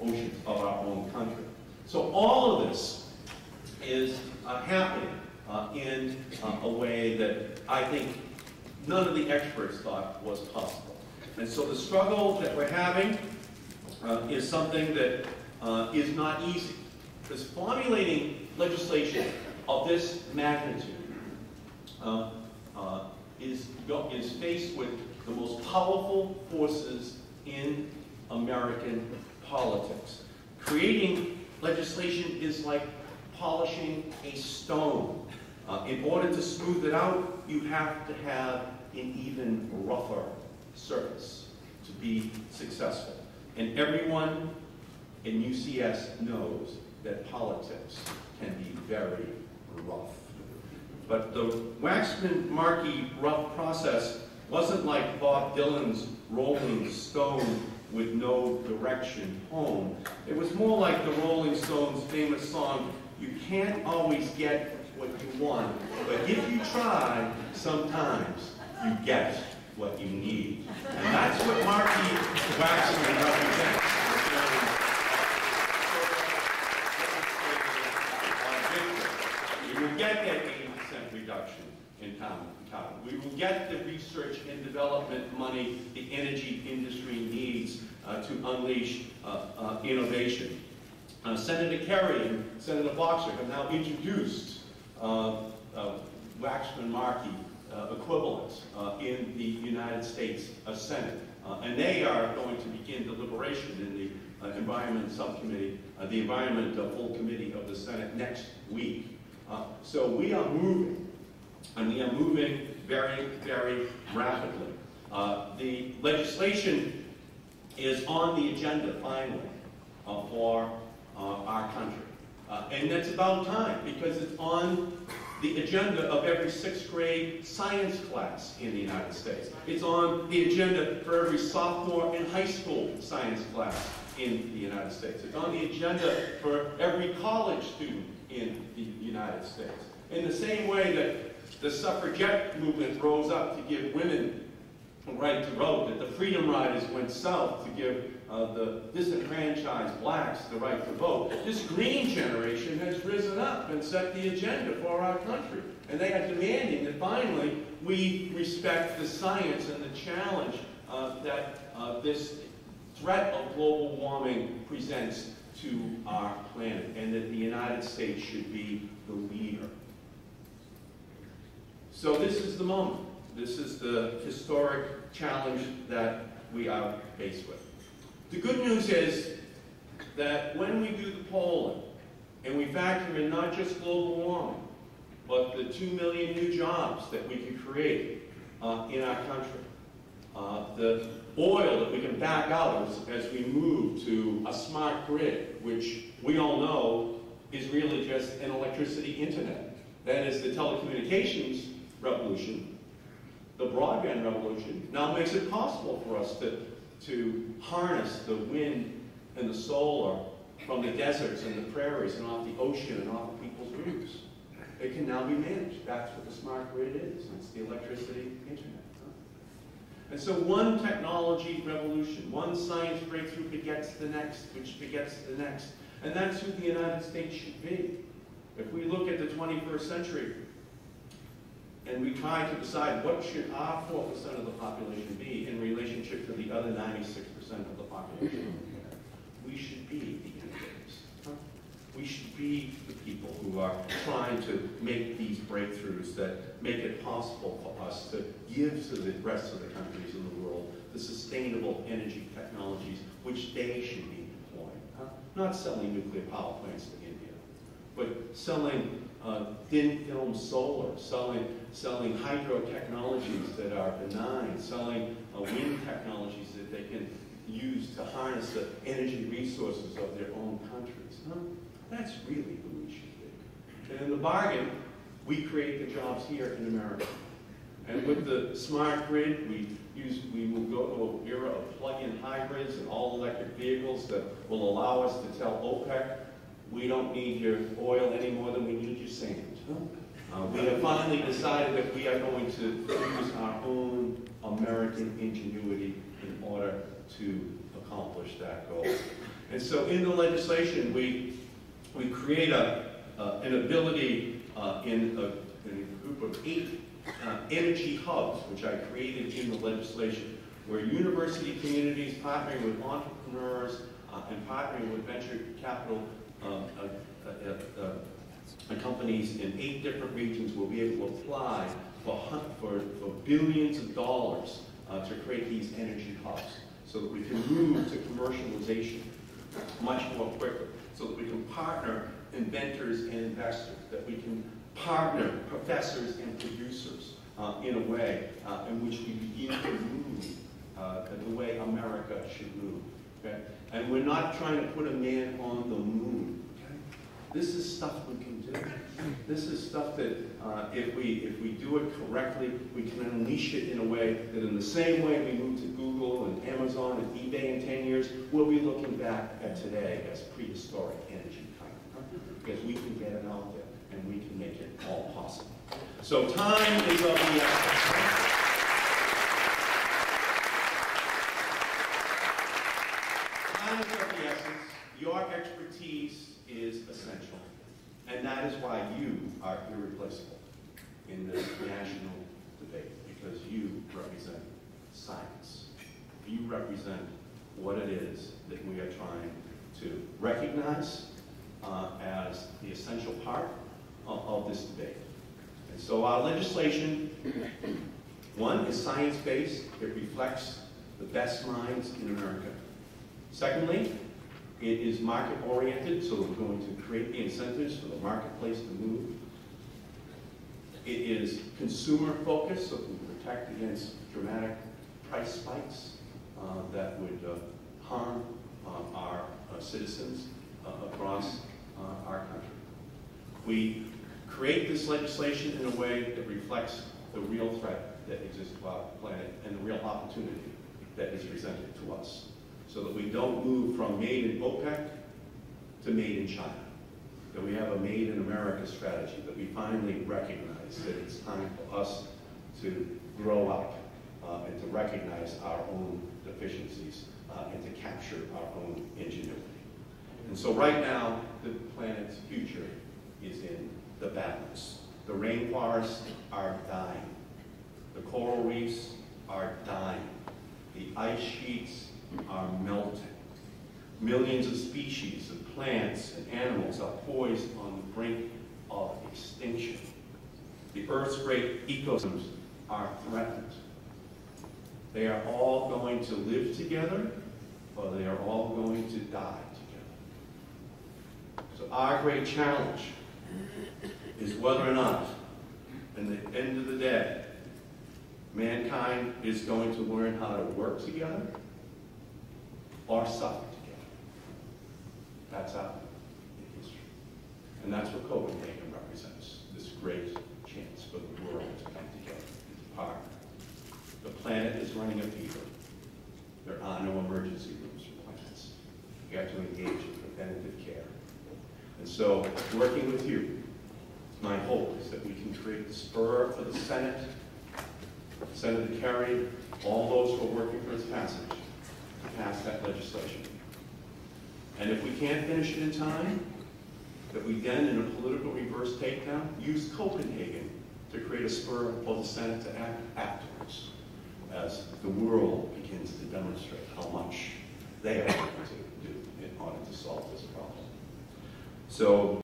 oceans of our own country. So all of this is happening in a way that I think none of the experts thought was possible. And so the struggle that we're having is something that is not easy. Because formulating legislation of this magnitude is faced with the most powerful forces in American politics. Creating legislation is like polishing a stone. In order to smooth it out, you have to have an even rougher surface to be successful. And everyone in UCS knows that politics can be very rough. But the Waxman-Markey rough process wasn't like Bob Dylan's Rolling Stone with no direction home. It was more like the Rolling Stones' famous song, "You can't always get what you want, but if you try, sometimes you get what you need." And that's what Markey-Waxman represents. We will get that 80% reduction in carbon. We will get the research and development money the energy industry needs to unleash innovation. Senator Kerry and Senator Boxer have now introduced Waxman-Markey equivalents in the United States Senate. And they are going to begin deliberation in the Environment Subcommittee, the Environment Full Committee of the Senate next week. So we are moving, and we are moving very, very rapidly. The legislation is on the agenda, finally, for our country. And that's about time, because it's on the agenda of every 6th grade science class in the United States. It's on the agenda for every sophomore in high school science class in the United States. It's on the agenda for every college student in the United States. In the same way that the suffragette movement rose up to give women the right to vote, that the Freedom Riders went south to give the disenfranchised blacks the right to vote, this green generation has risen up and set the agenda for our country. And they are demanding that finally we respect the science and the challenge that this threat of global warming presents to our planet, and that the United States should be the leader. So this is the moment. This is the historic challenge that we are faced with. The good news is that when we do the polling, and we factor in not just global warming, but the 2 million new jobs that we can create in our country, the oil that we can back out as we move to a smart grid, which we all know is really just an electricity internet. That is, the telecommunications revolution, the broadband revolution, now makes it possible for us to harness the wind and the solar from the deserts and the prairies and off the ocean and off of people's roofs. It can now be managed. That's what the smart grid is. It's the electricity internet. And so one technology revolution, one science breakthrough begets the next, which begets the next. And that's who the United States should be. If we look at the 21st century and we try to decide what should our 4% of the population be in relationship to the other 96% of the population, we should be the innovators. We should be the people who are trying to make these breakthroughs that make it possible for us to give to the rest of the countries in the world the sustainable energy technologies which they should be employing. Not selling nuclear power plants to India, but selling thin film solar, selling hydro technologies that are benign, selling wind technologies that they can use to harness the energy resources of their own countries. That's really who we should be. And in the bargain, we create the jobs here in America. And with the smart grid, we will go to an era of plug-in hybrids and all-electric vehicles that will allow us to tell OPEC, we don't need your oil any more than we need your sand. We have finally decided that we are going to use our own American ingenuity in order to accomplish that goal. And so in the legislation, we create an ability in a group of 8 energy hubs, which I created in the legislation, where university communities partnering with entrepreneurs and partnering with venture capital companies in 8 different regions will be able to apply for billions of dollars to create these energy hubs, so that we can move to commercialization much more quickly, so that we can partner inventors and investors, that we can partner professors and producers in a way in which we begin to move the way America should move. Okay? And we're not trying to put a man on the moon. Okay? This is stuff we can do. This is stuff that if we do it correctly, we can unleash it in a way that in the same way we move to Google and Amazon and eBay in 10 years, we'll be looking back at today as prehistoric energy time. Because we can get it out there and we can make it all possible. So time is of the essence. Time is of the essence. Your expertise is essential. And that is why you are irreplaceable in this national debate, because you represent science. You represent what it is that we are trying to recognize as the essential part of this debate. And so our legislation, one, is science-based. It reflects the best minds in America. Secondly, it is market-oriented, so we're going to create the incentives for the marketplace to move. It is consumer-focused, so we can protect against dramatic price spikes that would harm our citizens across our country. We create this legislation in a way that reflects the real threat that exists to our planet and the real opportunity that is presented to us, so that we don't move from made in OPEC to made in China, that we have a made in America strategy, that we finally recognize that it's time for us to grow up and to recognize our own deficiencies and to capture our own ingenuity. And so right now, the planet's future is in the balance. The rainforests are dying. The coral reefs are dying. The ice sheets are melting. Millions of species of plants and animals are poised on the brink of extinction. The Earth's great ecosystems are threatened. They are all going to live together, or they are all going to die together. So our great challenge is whether or not, in the end of the day, mankind is going to learn how to work together or suffer together. That's our history. And that's what Copenhagen represents, this great chance for the world to come together and to partner. The planet is running a fever. There are no emergency rooms for planets. You have to engage in preventative care. And so, working with you, my hope is that we can create the spur for the Senate, Senator Kerry, all those who are working for its passage, to pass that legislation. And if we can't finish it in time, that we then, in a political reverse takedown, use Copenhagen to create a spur for the Senate to act afterwards, as the world begins to demonstrate how much they are going to do in order to solve this problem. So